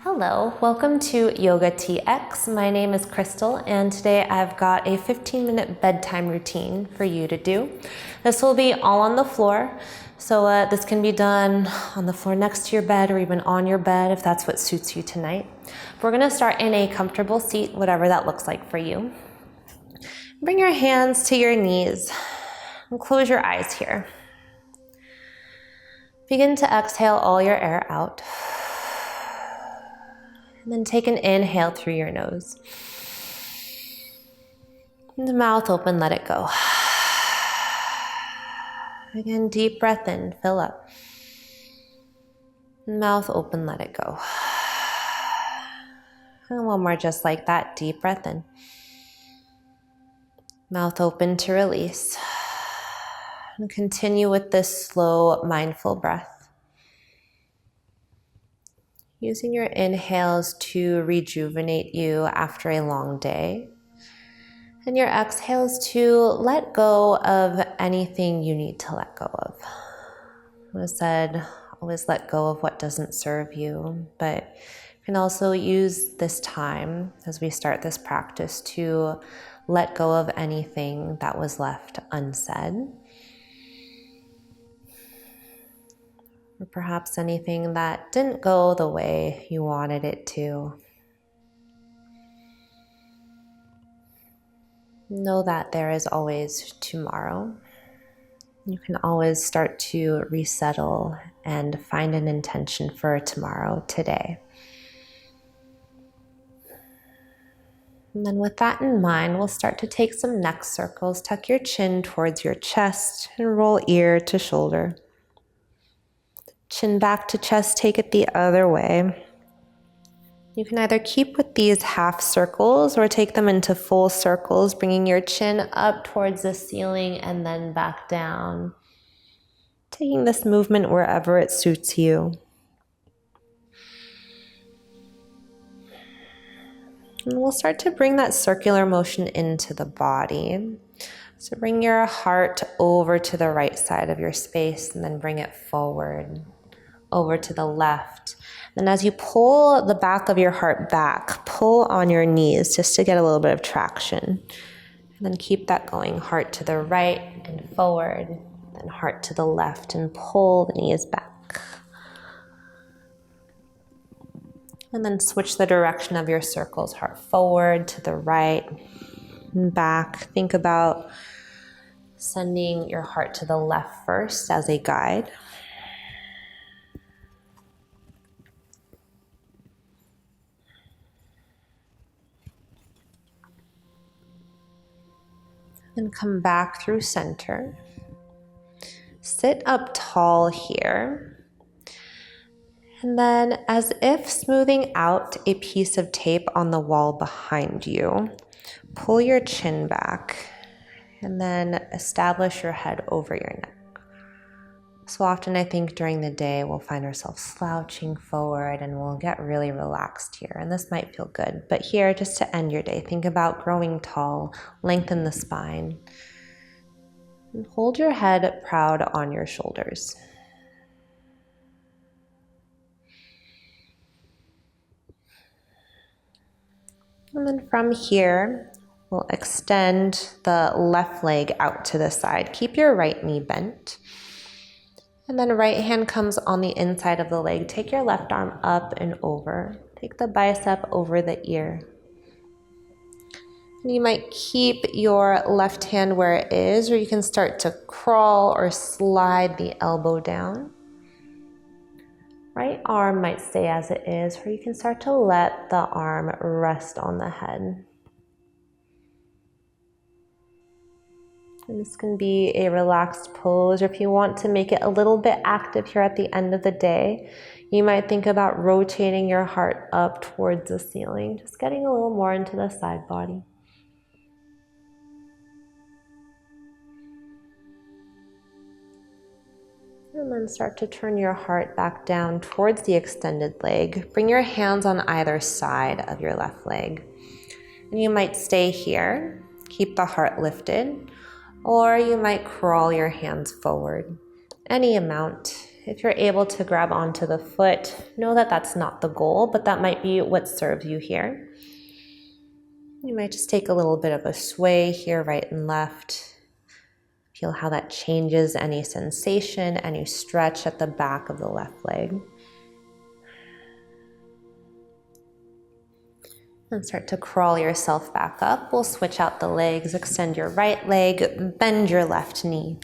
Hello, welcome to YOGATX. My name is Crystal and today I've got a 15-minute bedtime routine for you to do. This will be all on the floor, so this can be done on the floor next to your bed or even on your bed if that's what suits you tonight. We're going to start in a comfortable seat, whatever that looks like for you. Bring your hands to your knees and close your eyes here. Begin to exhale all your air out. And then take an inhale through your nose. And the mouth open, let it go. Again, deep breath in, fill up. Mouth open, let it go. And one more just like that, deep breath in. Mouth open to release. And continue with this slow, mindful breath. Using your inhales to rejuvenate you after a long day. And your exhales to let go of anything you need to let go of. As I said, always let go of what doesn't serve you, but you can also use this time as we start this practice to let go of anything that was left unsaid. Or perhaps anything that didn't go the way you wanted it to. Know that there is always tomorrow. You can always start to resettle and find an intention for tomorrow today. And then with that in mind, we'll start to take some neck circles. Tuck your chin towards your chest and roll ear to shoulder. Chin back to chest, take it the other way. You can either keep with these half circles or take them into full circles, bringing your chin up towards the ceiling and then back down. Taking this movement wherever it suits you. And we'll start to bring that circular motion into the body. So bring your heart over to the right side of your space and then bring it forward. Over to the left. And as you pull the back of your heart back, pull on your knees just to get a little bit of traction. And then keep that going. Heart to the right and forward, then heart to the left and pull the knees back. And then switch the direction of your circles. Heart forward to the right and back. Think about sending your heart to the left first as a guide. And come back through center. Sit up tall here. And then, as if smoothing out a piece of tape on the wall behind you, pull your chin back and then establish your head over your neck. So often I think during the day we'll find ourselves slouching forward and we'll get really relaxed here, and this might feel good. But here, just to end your day, think about growing tall, lengthen the spine, and hold your head proud on your shoulders. And then from here, we'll extend the left leg out to the side. Keep your right knee bent. And then right hand comes on the inside of the leg. Take your left arm up and over. Take the bicep over the ear. And you might keep your left hand where it is, or you can start to crawl or slide the elbow down. Right arm might stay as it is, or you can start to let the arm rest on the head. And this can be a relaxed pose, or if you want to make it a little bit active here at the end of the day, you might think about rotating your heart up towards the ceiling, just getting a little more into the side body. And then start to turn your heart back down towards the extended leg. Bring your hands on either side of your left leg. And you might stay here, keep the heart lifted, or you might crawl your hands forward. Any amount If you're able to grab onto the foot, know that that's not the goal, but that might be what serves you here. You might just take a little bit of a sway here, right and left. Feel how that changes any sensation, any stretch at the back of the left leg. And start to crawl yourself back up. We'll switch out the legs, extend your right leg, bend your left knee.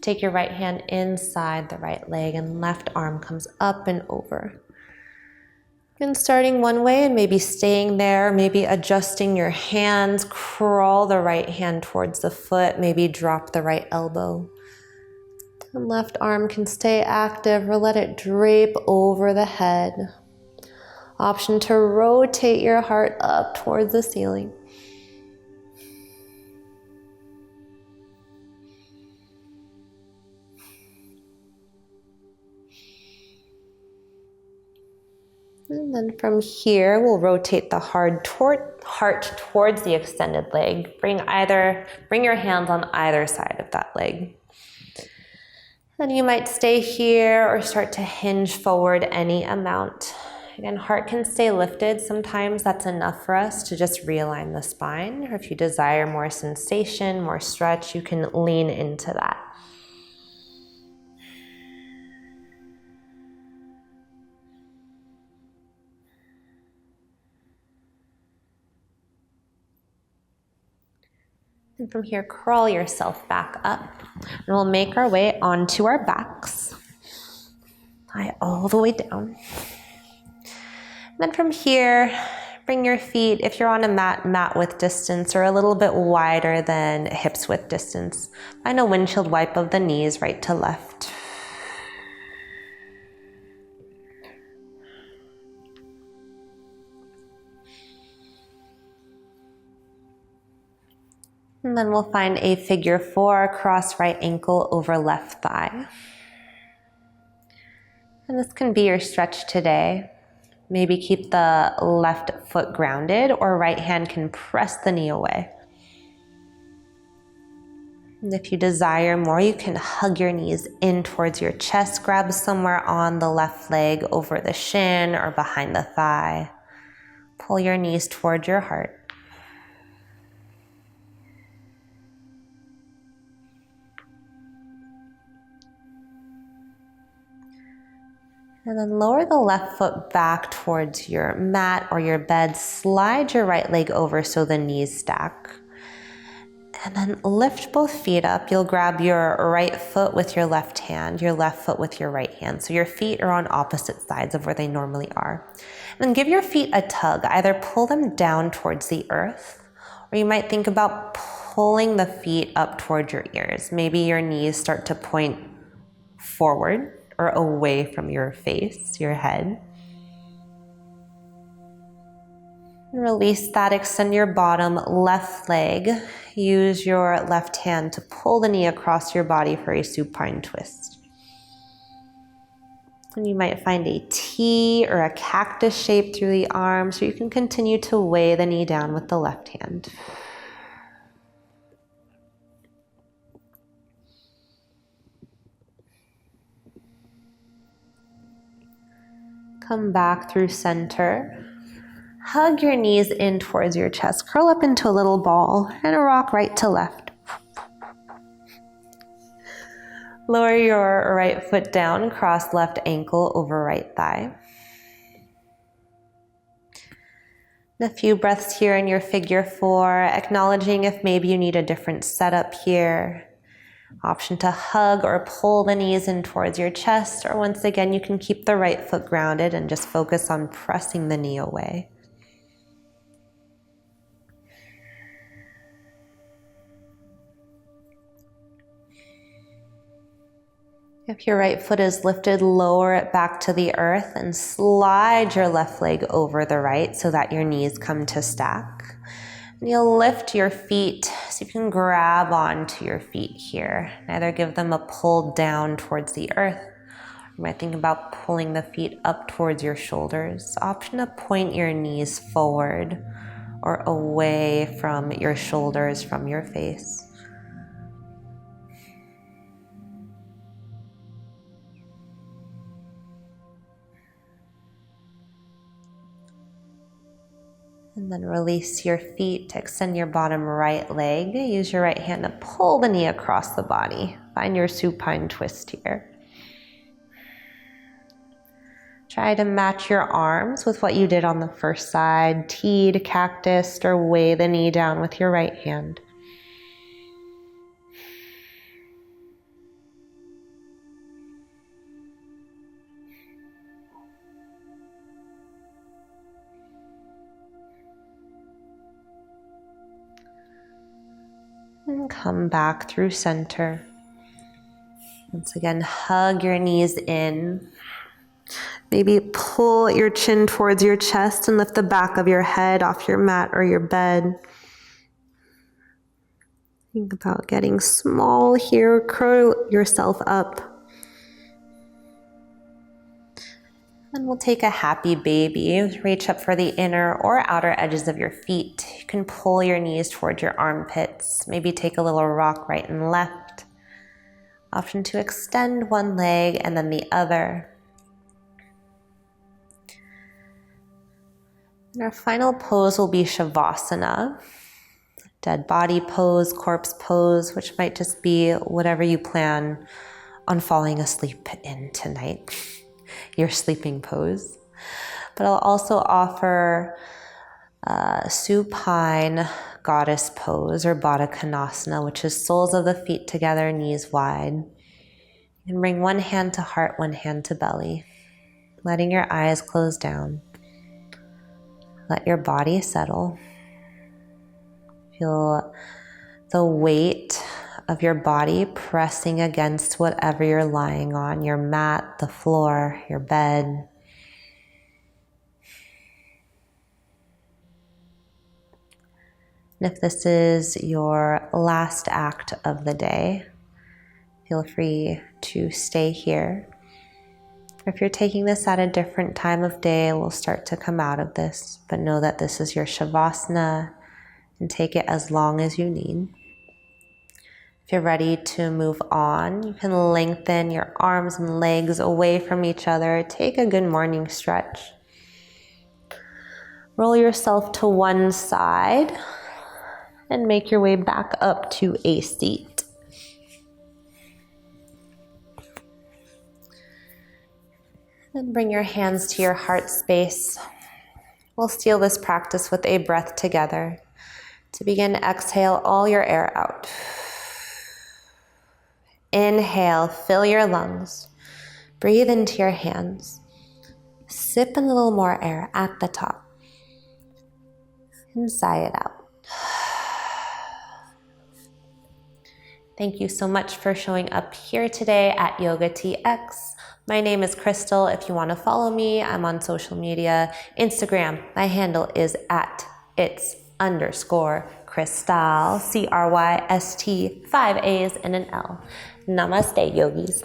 Take your right hand inside the right leg and left arm comes up and over. And starting one way and maybe staying there, maybe adjusting your hands, crawl the right hand towards the foot, maybe drop the right elbow. And left arm can stay active or let it drape over the head. Option to rotate your heart up towards the ceiling. And then from here, we'll rotate the heart towards the extended leg. Bring your hands on either side of that leg. Then you might stay here or start to hinge forward any amount. Again, heart can stay lifted. Sometimes that's enough for us to just realign the spine. Or if you desire more sensation, more stretch, you can lean into that. And from here, crawl yourself back up. And we'll make our way onto our backs. Lie all the way down. Then from here, bring your feet, if you're on a mat width distance or a little bit wider than hips width distance. Find a windshield wipe of the knees right to left. And then we'll find a figure 4, cross right ankle over left thigh. And this can be your stretch today. Maybe keep the left foot grounded or right hand can press the knee away. And if you desire more, you can hug your knees in towards your chest, grab somewhere on the left leg over the shin or behind the thigh. Pull your knees towards your heart. And then lower the left foot back towards your mat or your bed. Slide your right leg over so the knees stack. And then lift both feet up. You'll grab your right foot with your left hand, your left foot with your right hand. So your feet are on opposite sides of where they normally are. And then give your feet a tug. Either pull them down towards the earth, or you might think about pulling the feet up towards your ears. Maybe your knees start to point forward or away from your face, your head. And release that, extend your bottom left leg. Use your left hand to pull the knee across your body for a supine twist. And you might find a T or a cactus shape through the arm, so you can continue to weigh the knee down with the left hand. Come back through center. Hug your knees in towards your chest. Curl up into a little ball and rock right to left. Lower your right foot down, cross left ankle over right thigh. A few breaths here in your figure 4, acknowledging if maybe you need a different setup here. Option to hug or pull the knees in towards your chest, or once again, you can keep the right foot grounded and just focus on pressing the knee away. If your right foot is lifted, lower it back to the earth and slide your left leg over the right so that your knees come to stack. And you'll lift your feet so you can grab onto your feet here. Either give them a pull down towards the earth. You might think about pulling the feet up towards your shoulders. Option to point your knees forward or away from your shoulders, from your face. And then release your feet, extend your bottom right leg. Use your right hand to pull the knee across the body. Find your supine twist here. Try to match your arms with what you did on the first side. Teed, cactus, or weigh the knee down with your right hand. And come back through center. Once again, hug your knees in. Maybe pull your chin towards your chest and lift the back of your head off your mat or your bed. Think about getting small here. Curl yourself up. And we'll take a happy baby. Reach up for the inner or outer edges of your feet. You can pull your knees towards your armpits. Maybe take a little rock right and left. Option to extend one leg and then the other. And our final pose will be Shavasana. Dead body pose, corpse pose, which might just be whatever you plan on falling asleep in tonight. Your sleeping pose. But I'll also offer supine goddess pose or Baddha Konasana, which is soles of the feet together, knees wide. You can bring one hand to heart, one hand to belly, letting your eyes close down. Let your body settle. Feel the weight of your body pressing against whatever you're lying on, your mat, the floor, your bed. And if this is your last act of the day, feel free to stay here. If you're taking this at a different time of day, we'll start to come out of this, but know that this is your Shavasana and take it as long as you need. If you're ready to move on, you can lengthen your arms and legs away from each other. Take a good morning stretch. Roll yourself to one side and make your way back up to a seat. And bring your hands to your heart space. We'll seal this practice with a breath together. To begin, exhale all your air out. Inhale, fill your lungs. Breathe into your hands. Sip in a little more air at the top. And sigh it out. Thank you so much for showing up here today at YOGATX. My name is Crystal. If you want to follow me, I'm on social media. Instagram, my handle is @its_Crystal, CRYST, 5 A's and an L. Namaste, yogis.